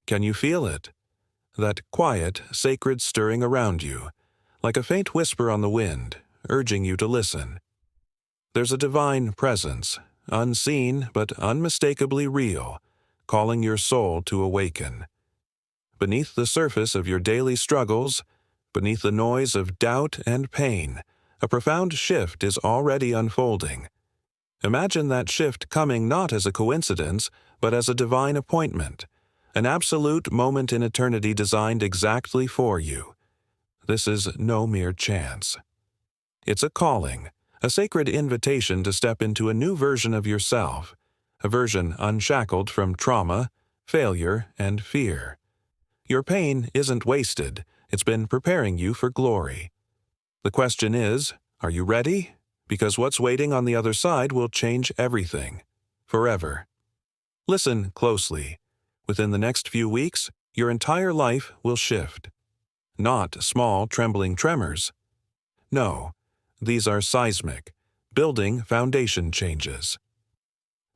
Can you feel it? That quiet, sacred stirring around you, like a faint whisper on the wind, urging you to listen. There's a divine presence, unseen but unmistakably real, calling your soul to awaken. Beneath the surface of your daily struggles, beneath the noise of doubt and pain, a profound shift is already unfolding. Imagine that shift coming not as a coincidence, but as a divine appointment, an absolute moment in eternity designed exactly for you. This is no mere chance. It's a calling, a sacred invitation to step into a new version of yourself, a version unshackled from trauma, failure, and fear. Your pain isn't wasted, it's been preparing you for glory. The question is, are you ready? Because what's waiting on the other side will change everything, forever. Listen closely. Within the next few weeks, your entire life will shift. Not small, trembling tremors. No, these are seismic, building foundation changes.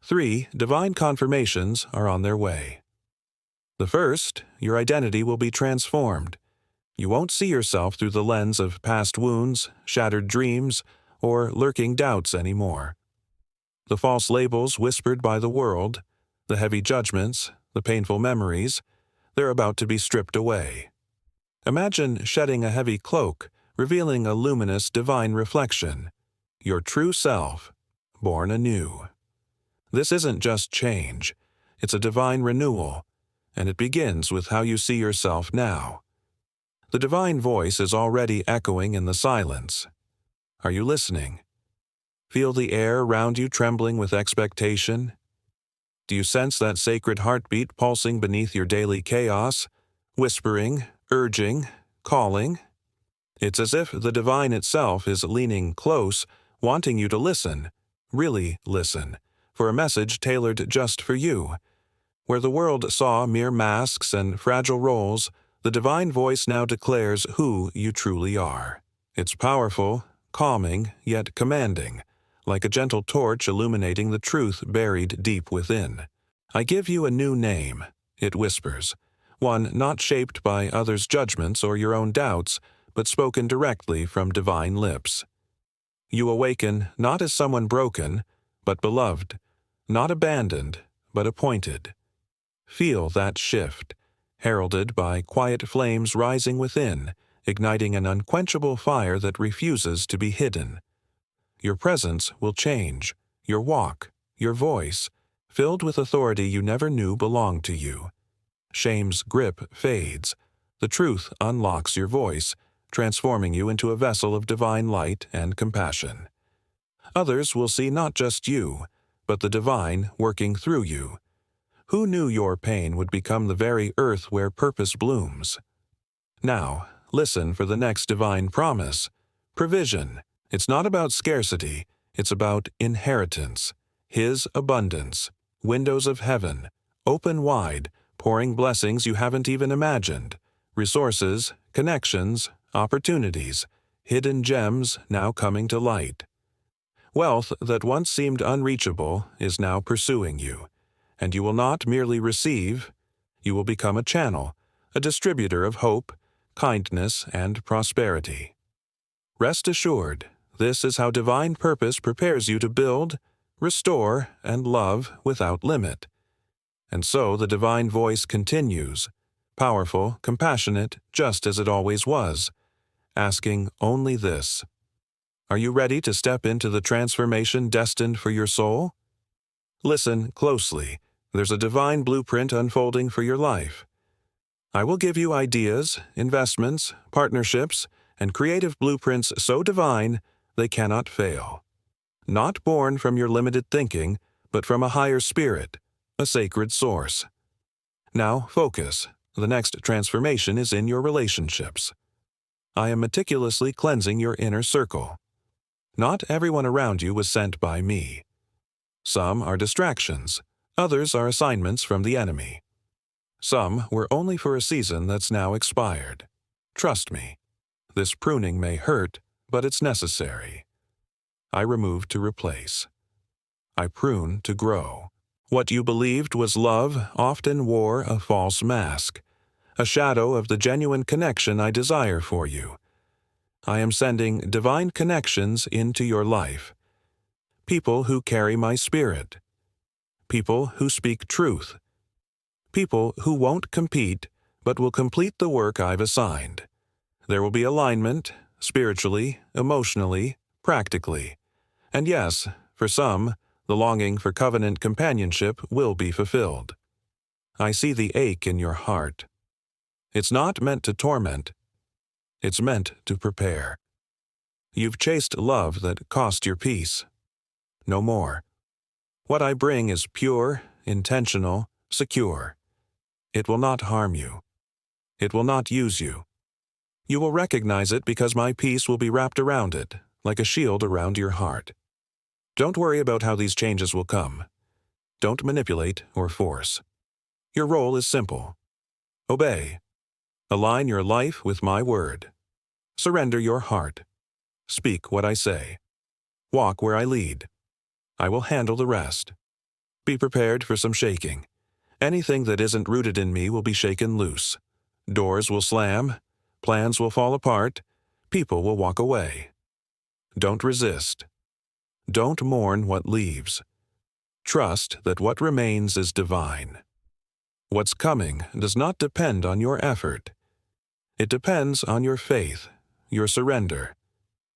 3 divine confirmations are on their way. The first, your identity will be transformed. You won't see yourself through the lens of past wounds, shattered dreams, or lurking doubts anymore. The false labels whispered by the world, the heavy judgments, the painful memories, they're about to be stripped away. Imagine shedding a heavy cloak, revealing a luminous divine reflection, your true self, born anew. This isn't just change, it's a divine renewal, and it begins with how you see yourself now. The divine voice is already echoing in the silence. Are you listening? Feel the air around you trembling with expectation? Do you sense that sacred heartbeat pulsing beneath your daily chaos, whispering, urging, calling? It's as if the divine itself is leaning close, wanting you to listen, really listen, for a message tailored just for you. Where the world saw mere masks and fragile roles, the divine voice now declares who you truly are. It's powerful, calming, yet commanding, like a gentle torch illuminating the truth buried deep within. I give you a new name, it whispers, one not shaped by others' judgments or your own doubts, but spoken directly from divine lips. You awaken not as someone broken, but beloved, not abandoned, but appointed. Feel that shift, heralded by quiet flames rising within, igniting an unquenchable fire that refuses to be hidden. Your presence will change, your walk, your voice, filled with authority you never knew belonged to you. Shame's grip fades, the truth unlocks your voice, transforming you into a vessel of divine light and compassion. Others will see not just you, but the divine working through you. Who knew your pain would become the very earth where purpose blooms? Now, listen for the next divine promise. Provision. It's not about scarcity, it's about inheritance. His abundance. Windows of heaven. Open wide, pouring blessings you haven't even imagined. Resources, connections, opportunities. Hidden gems now coming to light. Wealth that once seemed unreachable is now pursuing you. And you will not merely receive, you will become a channel, a distributor of hope, kindness, and prosperity. Rest assured, this is how divine purpose prepares you to build, restore, and love without limit. And so the divine voice continues, powerful, compassionate, just as it always was, asking only this. Are you ready to step into the transformation destined for your soul? Listen closely. There's a divine blueprint unfolding for your life. I will give you ideas, investments, partnerships, and creative blueprints so divine they cannot fail. Not born from your limited thinking, but from a higher spirit, a sacred source. Now focus. The next transformation is in your relationships. I am meticulously cleansing your inner circle. Not everyone around you was sent by me. Some are distractions. Others are assignments from the enemy. Some were only for a season that's now expired. Trust me, this pruning may hurt, but it's necessary. I remove to replace. I prune to grow. What you believed was love often wore a false mask, a shadow of the genuine connection I desire for you. I am sending divine connections into your life. People who carry my spirit. People who speak truth. People who won't compete, but will complete the work I've assigned. There will be alignment, spiritually, emotionally, practically. And yes, for some, the longing for covenant companionship will be fulfilled. I see the ache in your heart. It's not meant to torment. It's meant to prepare. You've chased love that cost your peace. No more. What I bring is pure, intentional, secure. It will not harm you. It will not use you. You will recognize it because my peace will be wrapped around it, like a shield around your heart. Don't worry about how these changes will come. Don't manipulate or force. Your role is simple. Obey. Align your life with my word. Surrender your heart. Speak what I say. Walk where I lead. I will handle the rest. Be prepared for some shaking. Anything that isn't rooted in me will be shaken loose. Doors will slam. Plans will fall apart. People will walk away. Don't resist. Don't mourn what leaves. Trust that what remains is divine. What's coming does not depend on your effort. It depends on your faith, your surrender.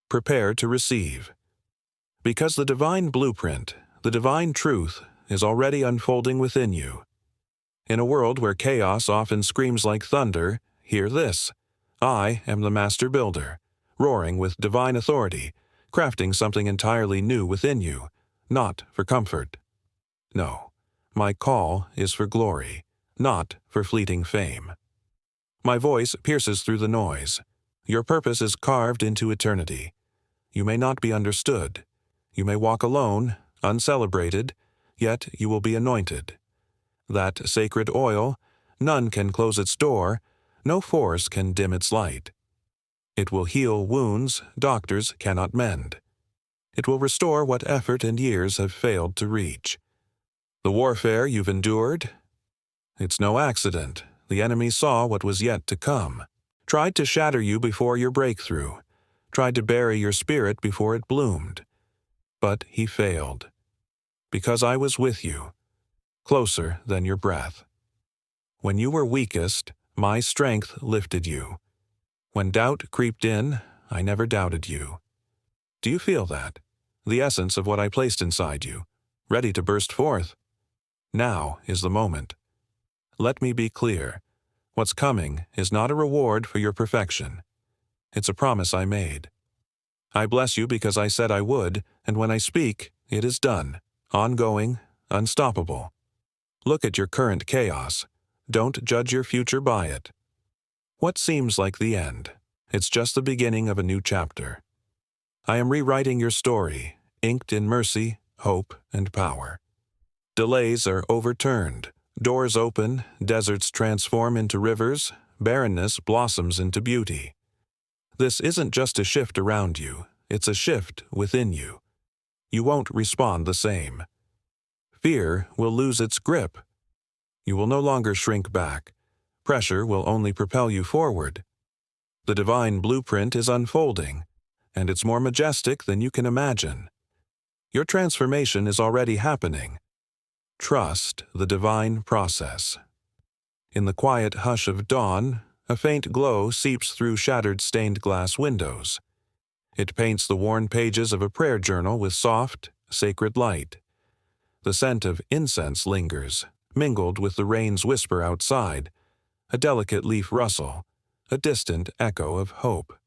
Prepare to receive. Because the divine blueprint, the divine truth, is already unfolding within you. In a world where chaos often screams like thunder, hear this. I am the master builder, roaring with divine authority, crafting something entirely new within you, not for comfort. No, my call is for glory, not for fleeting fame. My voice pierces through the noise. Your purpose is carved into eternity. You may not be understood. You may walk alone, uncelebrated, yet you will be anointed. That sacred oil, none can close its door, no force can dim its light. It will heal wounds doctors cannot mend. It will restore what effort and years have failed to reach. The warfare you've endured? It's no accident. The enemy saw what was yet to come. Tried to shatter you before your breakthrough. Tried to bury your spirit before it bloomed. But he failed. Because I was with you, closer than your breath. When you were weakest, my strength lifted you. When doubt creeped in, I never doubted you. Do you feel that? The essence of what I placed inside you, ready to burst forth? Now is the moment. Let me be clear. What's coming is not a reward for your perfection. It's a promise I made. I bless you because I said I would, and when I speak, it is done, ongoing, unstoppable. Look at your current chaos. Don't judge your future by it. What seems like the end? It's just the beginning of a new chapter. I am rewriting your story, inked in mercy, hope, and power. Delays are overturned. Doors open, deserts transform into rivers, barrenness blossoms into beauty. This isn't just a shift around you, it's a shift within you. You won't respond the same. Fear will lose its grip. You will no longer shrink back. Pressure will only propel you forward. The divine blueprint is unfolding, and it's more majestic than you can imagine. Your transformation is already happening. Trust the divine process. In the quiet hush of dawn, a faint glow seeps through shattered stained glass windows. It paints the worn pages of a prayer journal with soft, sacred light. The scent of incense lingers, mingled with the rain's whisper outside, a delicate leaf rustle, a distant echo of hope.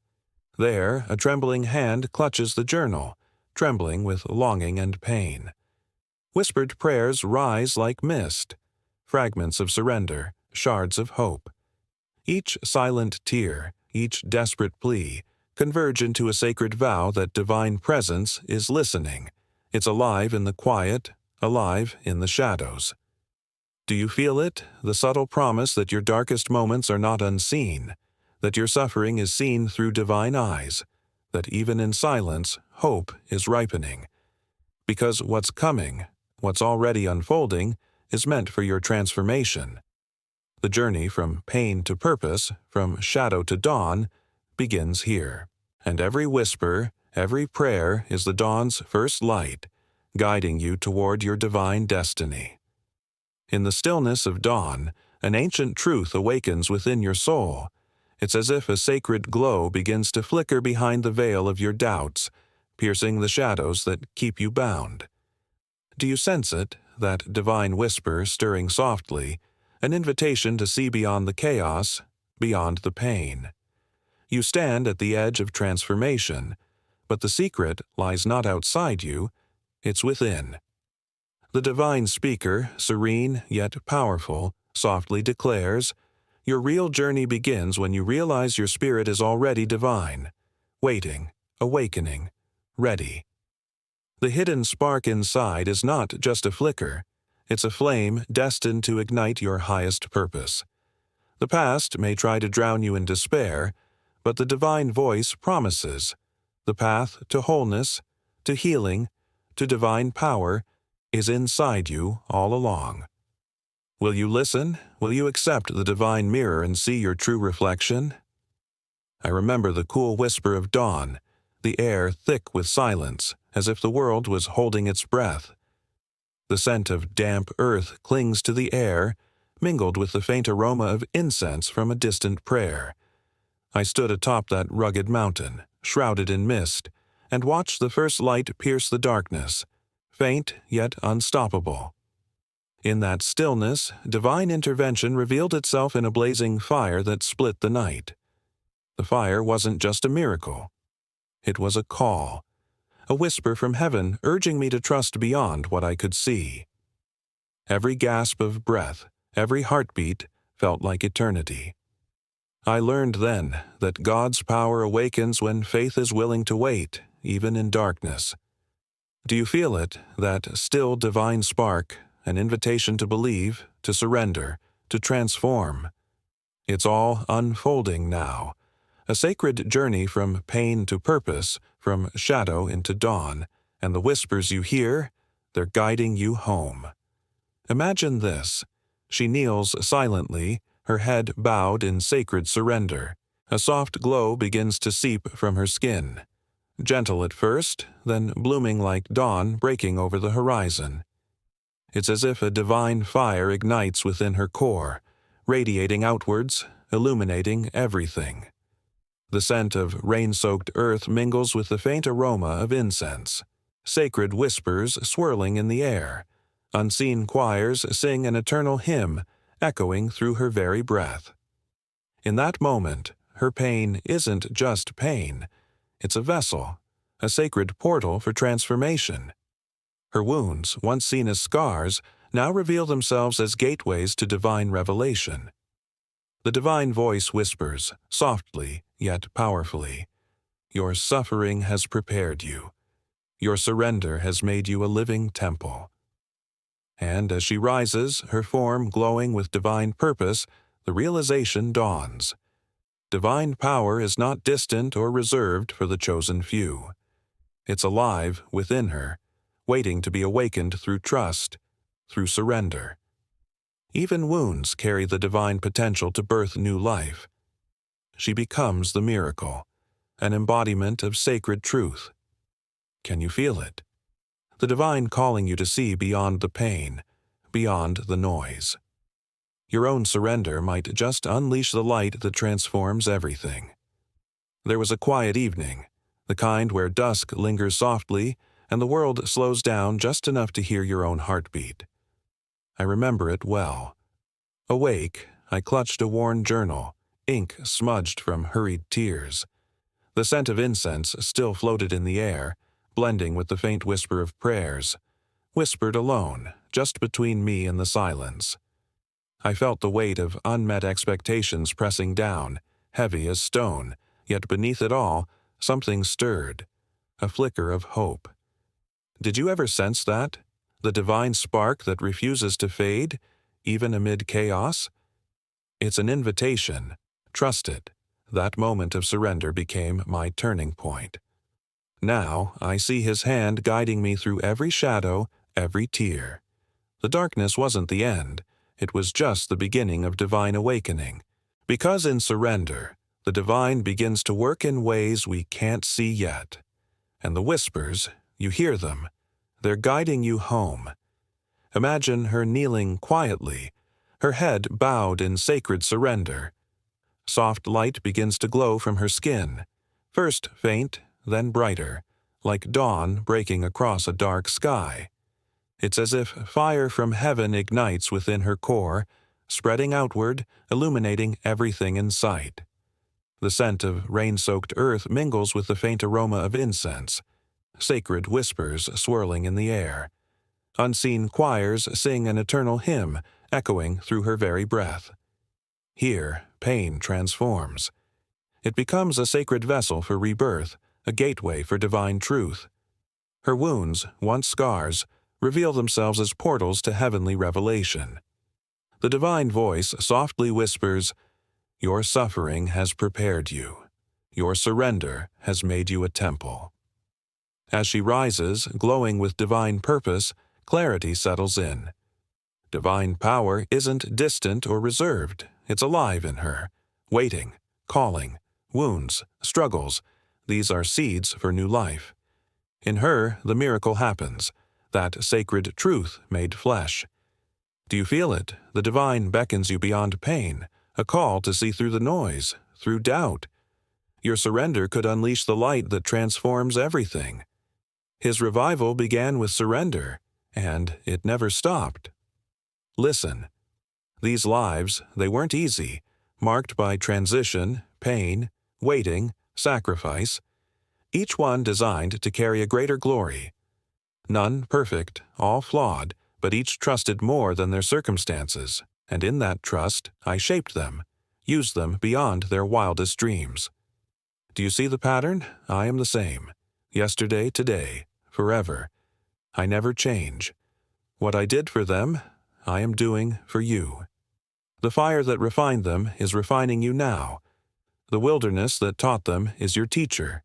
There, a trembling hand clutches the journal, trembling with longing and pain. Whispered prayers rise like mist, fragments of surrender, shards of hope. Each silent tear, each desperate plea, converge into a sacred vow that divine presence is listening. It's alive in the quiet, alive in the shadows. Do you feel it, the subtle promise that your darkest moments are not unseen, that your suffering is seen through divine eyes, that even in silence, hope is ripening? Because what's coming, What's already unfolding is meant for your transformation. The journey from pain to purpose, from shadow to dawn, begins here. And every whisper, every prayer is the dawn's first light, guiding you toward your divine destiny. In the stillness of dawn, an ancient truth awakens within your soul. It's as if a sacred glow begins to flicker behind the veil of your doubts, piercing the shadows that keep you bound. Do you sense it, that divine whisper stirring softly, an invitation to see beyond the chaos, beyond the pain? You stand at the edge of transformation, but the secret lies not outside you, it's within. The divine speaker, serene yet powerful, softly declares, "Your real journey begins when you realize your spirit is already divine, waiting, awakening, ready." The hidden spark inside is not just a flicker, it's a flame destined to ignite your highest purpose. The past may try to drown you in despair, but the divine voice promises the path to wholeness, to healing, to divine power is inside you all along. Will you listen? Will you accept the divine mirror and see your true reflection? I remember the cool whisper of dawn, the air thick with silence, as if the world was holding its breath. The scent of damp earth clings to the air, mingled with the faint aroma of incense from a distant prayer. I stood atop that rugged mountain, shrouded in mist, and watched the first light pierce the darkness, faint yet unstoppable. In that stillness, divine intervention revealed itself in a blazing fire that split the night. The fire wasn't just a miracle. It was a call, a whisper from heaven urging me to trust beyond what I could see. Every gasp of breath, every heartbeat felt like eternity. I learned then that God's power awakens when faith is willing to wait, even in darkness. Do you feel it, that still divine spark, an invitation to believe, to surrender, to transform? It's all unfolding now, a sacred journey from pain to purpose, from shadow into dawn, and the whispers you hear, they're guiding you home. Imagine this. She kneels silently, her head bowed in sacred surrender. A soft glow begins to seep from her skin. Gentle at first, then blooming like dawn breaking over the horizon. It's as if a divine fire ignites within her core, radiating outwards, illuminating everything. The scent of rain-soaked earth mingles with the faint aroma of incense. Sacred whispers swirling in the air. Unseen choirs sing an eternal hymn, echoing through her very breath. In that moment, her pain isn't just pain. It's a vessel, a sacred portal for transformation. Her wounds, once seen as scars, now reveal themselves as gateways to divine revelation. The divine voice whispers, softly yet powerfully, "Your suffering has prepared you. Your surrender has made you a living temple." And as she rises, her form glowing with divine purpose, the realization dawns. Divine power is not distant or reserved for the chosen few. It's alive within her, waiting to be awakened through trust, through surrender. Even wounds carry the divine potential to birth new life. She becomes the miracle, an embodiment of sacred truth. Can you feel it? The divine calling you to see beyond the pain, beyond the noise. Your own surrender might just unleash the light that transforms everything. There was a quiet evening, the kind where dusk lingers softly and the world slows down just enough to hear your own heartbeat. I remember it well. Awake, I clutched a worn journal, ink smudged from hurried tears. The scent of incense still floated in the air, blending with the faint whisper of prayers, whispered alone, just between me and the silence. I felt the weight of unmet expectations pressing down, heavy as stone, yet beneath it all, something stirred, a flicker of hope. Did you ever sense that? The divine spark that refuses to fade, even amid chaos? It's an invitation. Trust it. That moment of surrender became my turning point. Now I see his hand guiding me through every shadow, every tear. The darkness wasn't the end. It was just the beginning of divine awakening. Because in surrender, the divine begins to work in ways we can't see yet. And the whispers, you hear them. They're guiding you home. Imagine her kneeling quietly, her head bowed in sacred surrender. Soft light begins to glow from her skin, first faint, then brighter, like dawn breaking across a dark sky. It's as if fire from heaven ignites within her core, spreading outward, illuminating everything in sight. The scent of rain-soaked earth mingles with the faint aroma of incense, sacred whispers swirling in the air. Unseen choirs sing an eternal hymn, echoing through her very breath. Here, pain transforms. It becomes a sacred vessel for rebirth, a gateway for divine truth. Her wounds, once scars, reveal themselves as portals to heavenly revelation. The divine voice softly whispers, "Your suffering has prepared you. Your surrender has made you a temple." As she rises, glowing with divine purpose, clarity settles in. Divine power isn't distant or reserved. It's alive in her, waiting, calling. Wounds, struggles, these are seeds for new life. In her, the miracle happens, that sacred truth made flesh. Do you feel it? The divine beckons you beyond pain, a call to see through the noise, through doubt. Your surrender could unleash the light that transforms everything. His revival began with surrender, and it never stopped. Listen. These lives, they weren't easy, marked by transition, pain, waiting, sacrifice, each one designed to carry a greater glory. None perfect, all flawed, but each trusted more than their circumstances, and in that trust I shaped them, used them beyond their wildest dreams. Do you see the pattern? I am the same. Yesterday, today, forever. I never change. What I did for them, I am doing for you. The fire that refined them is refining you now. The wilderness that taught them is your teacher.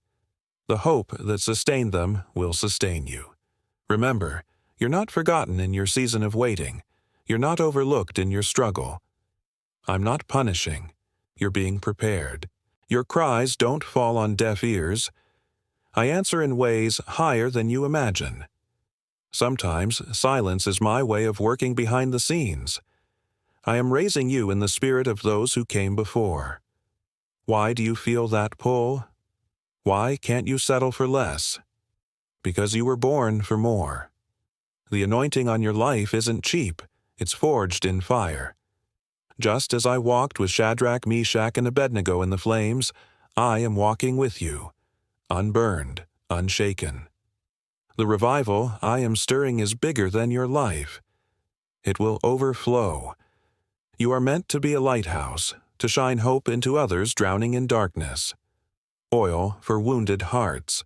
The hope that sustained them will sustain you. Remember, you're not forgotten in your season of waiting. You're not overlooked in your struggle. I'm not punishing. You're being prepared. Your cries don't fall on deaf ears. I answer in ways higher than you imagine. Sometimes silence is my way of working behind the scenes. I am raising you in the spirit of those who came before. Why do you feel that pull? Why can't you settle for less? Because you were born for more. The anointing on your life isn't cheap. It's forged in fire. Just as I walked with Shadrach, Meshach, and Abednego in the flames, I am walking with you, unburned, unshaken. The revival I am stirring is bigger than your life. It will overflow. You are meant to be a lighthouse, to shine hope into others drowning in darkness. Oil for wounded hearts.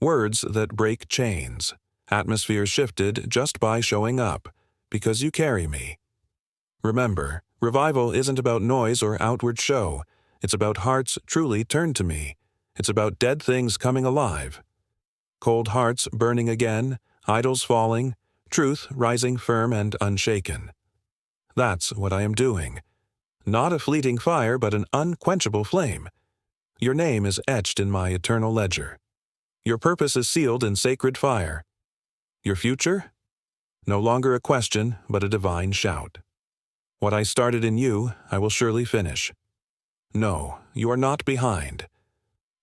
Words that break chains. Atmosphere shifted just by showing up, because you carry me. Remember, revival isn't about noise or outward show. It's about hearts truly turned to me. It's about dead things coming alive. Cold hearts burning again, idols falling, truth rising firm and unshaken. That's what I am doing. Not a fleeting fire, but an unquenchable flame. Your name is etched in my eternal ledger. Your purpose is sealed in sacred fire. Your future? No longer a question, but a divine shout. What I started in you, I will surely finish. No, you are not behind.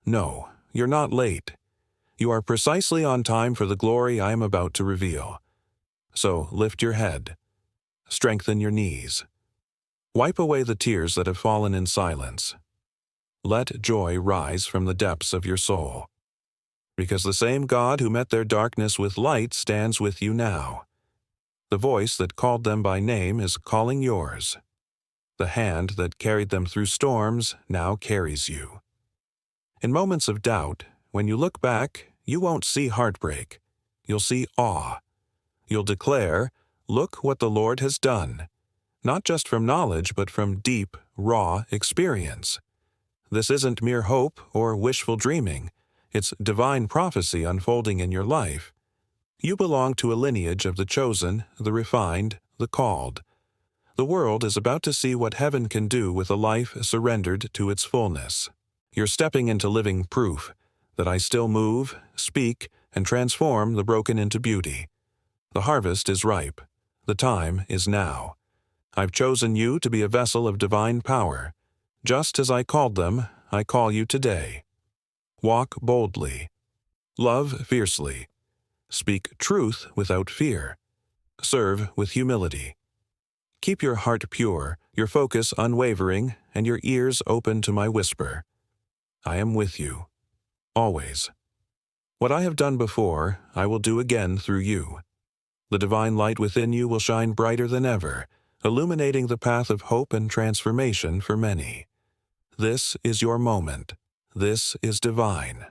No, you're not late. You are precisely on time for the glory I am about to reveal. So lift your head. Strengthen your knees. Wipe away the tears that have fallen in silence. Let joy rise from the depths of your soul. Because the same God who met their darkness with light stands with you now. The voice that called them by name is calling yours. The hand that carried them through storms now carries you. In moments of doubt, when you look back, you won't see heartbreak. You'll see awe. You'll declare, "Look what the Lord has done," not just from knowledge, but from deep, raw experience. This isn't mere hope or wishful dreaming. It's divine prophecy unfolding in your life. You belong to a lineage of the chosen, the refined, the called. The world is about to see what heaven can do with a life surrendered to its fullness. You're stepping into living proof that I still move, speak, and transform the broken into beauty. The harvest is ripe. The time is now. I've chosen you to be a vessel of divine power. Just as I called them, I call you today. Walk boldly. Love fiercely. Speak truth without fear. Serve with humility. Keep your heart pure, your focus unwavering, and your ears open to my whisper. I am with you. Always. What I have done before, I will do again through you. The divine light within you will shine brighter than ever, illuminating the path of hope and transformation for many. This is your moment. This is divine.